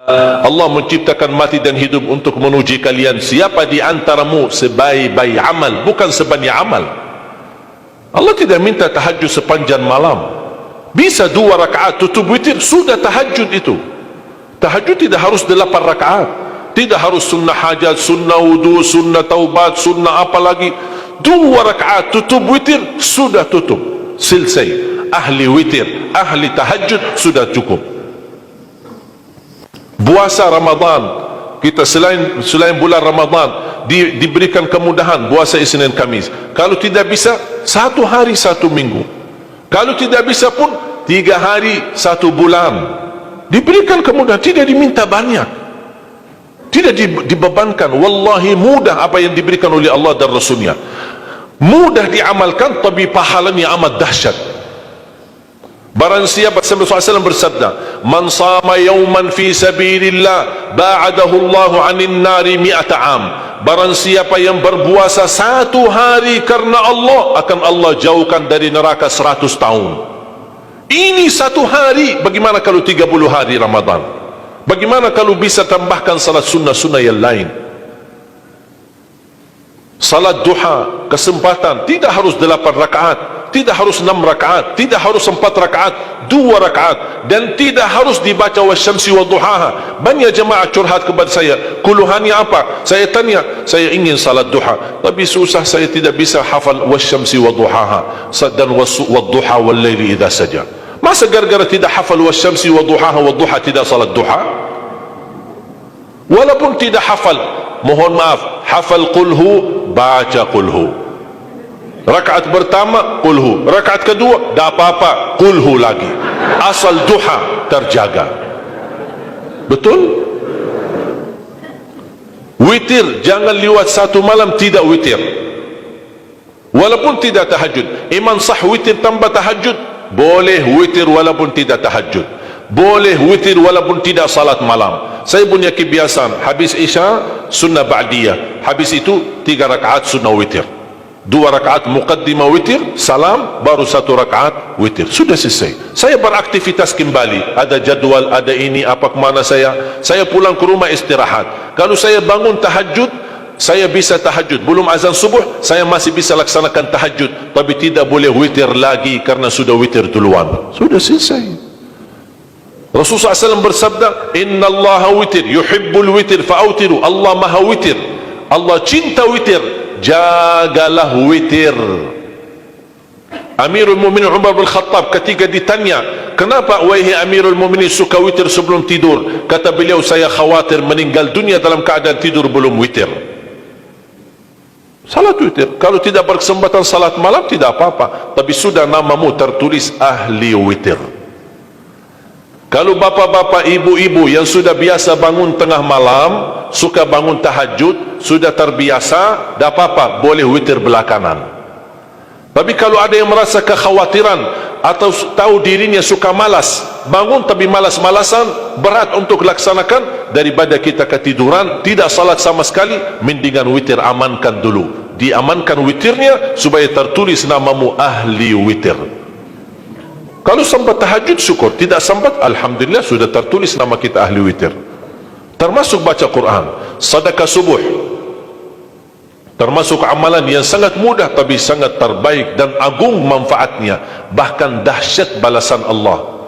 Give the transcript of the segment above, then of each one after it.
Allah menciptakan mati dan hidup untuk menuji kalian. Siapa di antaramu sebaik-baik amal, bukan sebanyak amal. Allah tidak minta tahajud sepanjang malam. Bisa 2 rakaat tutup witir, sudah tahajud itu. Tahajud tidak harus 8 rakaat, tidak harus sunnah hajat, sunnah wudu, sunnah taubat, sunnah apa lagi. 2 rakaat tutup witir, sudah tutup, selesai. Ahli witir, ahli tahajud, sudah cukup. Puasa Ramadan, kita selain bulan Ramadan diberikan kemudahan puasa Isnin Kamis. Kalau tidak bisa 1 hari 1 minggu, kalau tidak bisa pun 3 hari 1 bulan. Diberikan kemudahan, tidak diminta banyak, tidak dibebankan. Wallahi mudah apa yang diberikan oleh Allah dan Rasulnya, mudah diamalkan, tapi pahalanya amat dahsyat. Barang siapa, Rasulullah SAW bersabda, man sama yawman fi sabilillah ba'adahu Allahu 'anil nari 100 am. Barang siapa yang berpuasa 1 hari karena Allah, akan Allah jauhkan dari neraka 100 tahun. Ini 1 hari. Bagaimana kalau 30 hari Ramadan? Bagaimana kalau bisa tambahkan salat sunnah-sunnah yang lain? Salat duha, kesempatan, tidak harus 8 rakaat, tidak harus 6 rakaat, tidak harus 4 rakaat, 2 rakaat, dan tidak harus dibaca wasyamsi wa duhaha. Banyak jemaah curhat kepada saya, keluhannya apa? Saya tanya, saya ingin salat duha, tapi susah, saya tidak bisa hafal wasyamsi wa duhaha dan wadduha wal laili idza saja. Masa gara-gara tidak hafal wasyamsi wa duhaha wa duha tidak salat duha? Walaupun tidak hafal, mohon maaf, hafal qulhu, baca qulhu. Rakaat pertama qulhu, rakaat kedua dah apa-apa, qulhu lagi. Asal duha terjaga. Betul? Witir jangan lewat 1 malam tidak witir, walaupun tidak tahajud. Iman sah witir tambah tahajud, boleh witir walaupun tidak tahajud, boleh witir walaupun tidak salat malam. Saya punya kebiasaan, habis isya sunnah ba'diyah, habis itu 3 rakaat sunnah witir, 2 rakaat muqaddimah witir, salam, baru 1 rakaat witir, sudah selesai. Saya beraktivitas kembali, ada jadwal, ada ini, apa kemana saya pulang ke rumah istirahat. Kalau saya bangun tahajud, saya bisa tahajud, belum azan subuh saya masih bisa laksanakan tahajud, tapi tidak boleh witir lagi karena sudah witir duluan, sudah selesai. Rasulullah SAW bersabda, Inna Allah witir, yuhibbul witir, fa'autiru. Allah maha witir, Allah cinta witir, jagalah witir. Amirul Mu'minin Umar bin Khattab ketika ditanya, kenapa wahai Amirul Mu'minin suka witir sebelum tidur? Kata beliau, saya khawatir meninggal dunia dalam keadaan tidur belum witir. Salat witir, kalau tidak berkesempatan salat malam tidak apa-apa, tapi sudah namamu tertulis ahli witir. Kalau bapak-bapak, ibu-ibu yang sudah biasa bangun tengah malam, suka bangun tahajud, sudah terbiasa, tak apa-apa, boleh witir belakangan. Tapi kalau ada yang merasa kekhawatiran atau tahu dirinya suka malas, bangun tapi malas-malasan, berat untuk laksanakan, daripada kita ketiduran, tidak salat sama sekali, mendingan witir amankan dulu. Diamankan witirnya supaya tertulis namamu ahli witir. Kalau sempat tahajud syukur, tidak sempat alhamdulillah sudah tertulis nama kita ahli witir. Termasuk baca Quran, sedekah subuh, termasuk amalan yang sangat mudah tapi sangat terbaik dan agung manfaatnya, bahkan dahsyat balasan Allah.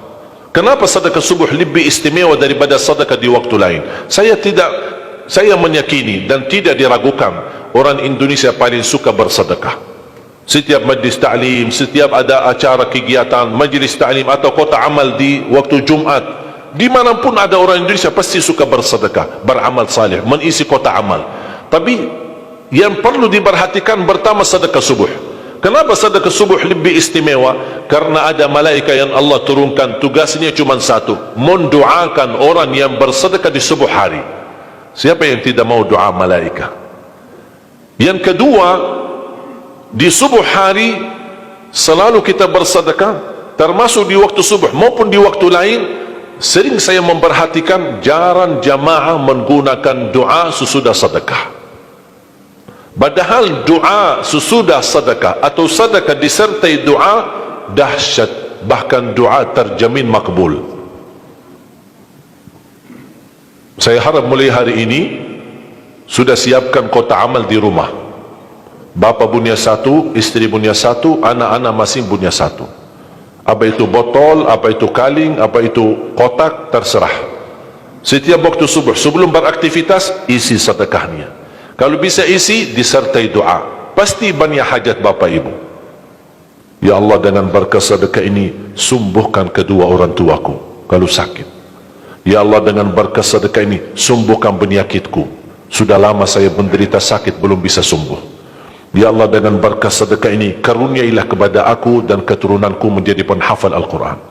Kenapa sedekah subuh lebih istimewa daripada sedekah di waktu lain? Saya meyakini dan tidak diragukan, orang Indonesia paling suka bersedekah. Setiap majlis ta'lim, setiap ada acara kegiatan majlis ta'lim atau kota amal di waktu Jumat, dimanapun ada orang Indonesia pasti suka bersedekah, beramal saleh, mengisi kota amal. Tapi yang perlu diperhatikan pertama sedekah subuh. Kenapa sedekah subuh lebih istimewa? Karena ada malaikat yang Allah turunkan, tugasnya cuma satu, mendoakan orang yang bersedekah di subuh hari. Siapa yang tidak mau doa malaikat? Yang kedua, di subuh hari selalu kita bersedekah, termasuk di waktu subuh maupun di waktu lain. Sering saya memperhatikan jarang jamaah menggunakan doa sesudah sedekah, padahal doa sesudah sedekah atau sedekah disertai doa dahsyat, bahkan doa terjamin makbul. Saya harap mulai hari ini sudah siapkan kotak amal di rumah. Bapa punya satu, isteri punya satu, anak-anak masing punya satu. Apa itu botol, apa itu kaling, apa itu kotak, terserah. Setiap waktu subuh sebelum beraktivitas, isi sedekahnya. Kalau bisa isi, disertai doa. Pasti banyak hajat bapa ibu. Ya Allah, dengan berkah sedekah ini sembuhkan kedua orang tuaku kalau sakit. Ya Allah, dengan berkah sedekah ini sembuhkan penyakitku. Sudah lama saya menderita sakit belum bisa sembuh. Ya Allah, dengan berkah sedekah ini karuniailah kepada aku dan keturunanku menjadi penghafal Al-Quran.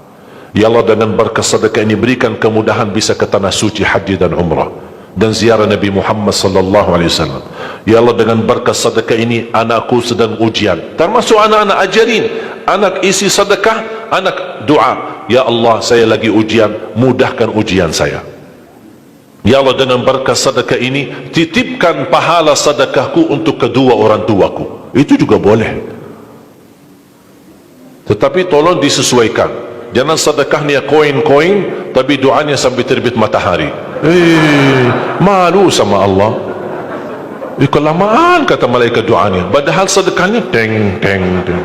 Ya Allah, dengan berkah sedekah ini berikan kemudahan bisa ke tanah suci haji dan umrah dan ziarah Nabi Muhammad sallallahu alaihi wasallam. Ya Allah, dengan berkah sedekah ini anakku sedang ujian, termasuk anak-anak, ajarin anak isi sedekah, anak doa. Ya Allah, saya lagi ujian, mudahkan ujian saya. Ya Allah, dengan berkah sedekah ini titipkan pahala sedekahku untuk kedua orang tuaku. Itu juga boleh, tetapi tolong disesuaikan. Jangan sedekahnya koin-koin tapi doanya sampai terbit matahari. Malu sama Allah. Kelamaan kata malaikat doanya, padahal sedekahnya teng teng teng.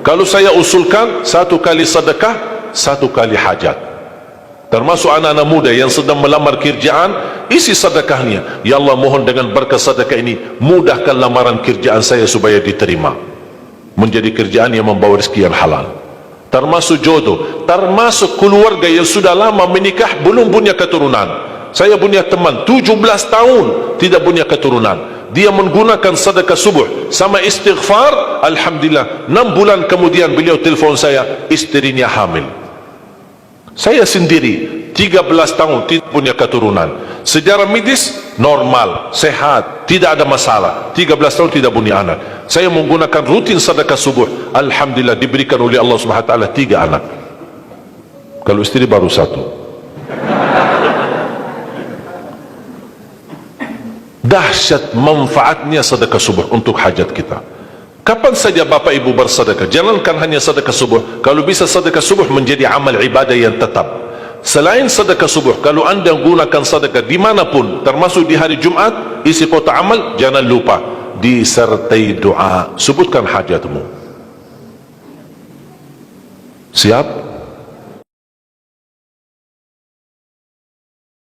Kalau saya usulkan, satu kali sedekah, satu kali hajat. Termasuk anak-anak muda yang sedang melamar kerjaan, isi sedekahnya. Ya Allah, mohon dengan berkah sedekah ini mudahkan lamaran kerjaan saya supaya diterima, menjadi kerjaan yang membawa rezeki yang halal. Termasuk jodoh, termasuk keluarga yang sudah lama menikah belum punya keturunan. Saya punya teman 17 tahun tidak punya keturunan. Dia menggunakan sedekah subuh sama istighfar, alhamdulillah 6 bulan kemudian beliau telefon saya, istrinya hamil. Saya sendiri 13 tahun tidak punya keturunan. Secara medis normal, sehat, tidak ada masalah. 13 tahun tidak punya anak. Saya menggunakan rutin sedekah subuh, alhamdulillah diberikan oleh Allah Subhanahu wa taala 3 anak. Kalau istri baru 1. Dahsyat manfaatnya sedekah subuh untuk hajat kita. Kapan saja bapak ibu bersedekah, jangankan hanya sedekah subuh. Kalau bisa sedekah subuh menjadi amal ibadah yang tetap. Selain sedekah subuh, kalau anda gunakan sedekah dimanapun, termasuk di hari Jumat, isi kotak amal, jangan lupa disertai doa. Sebutkan hajatmu. Siap?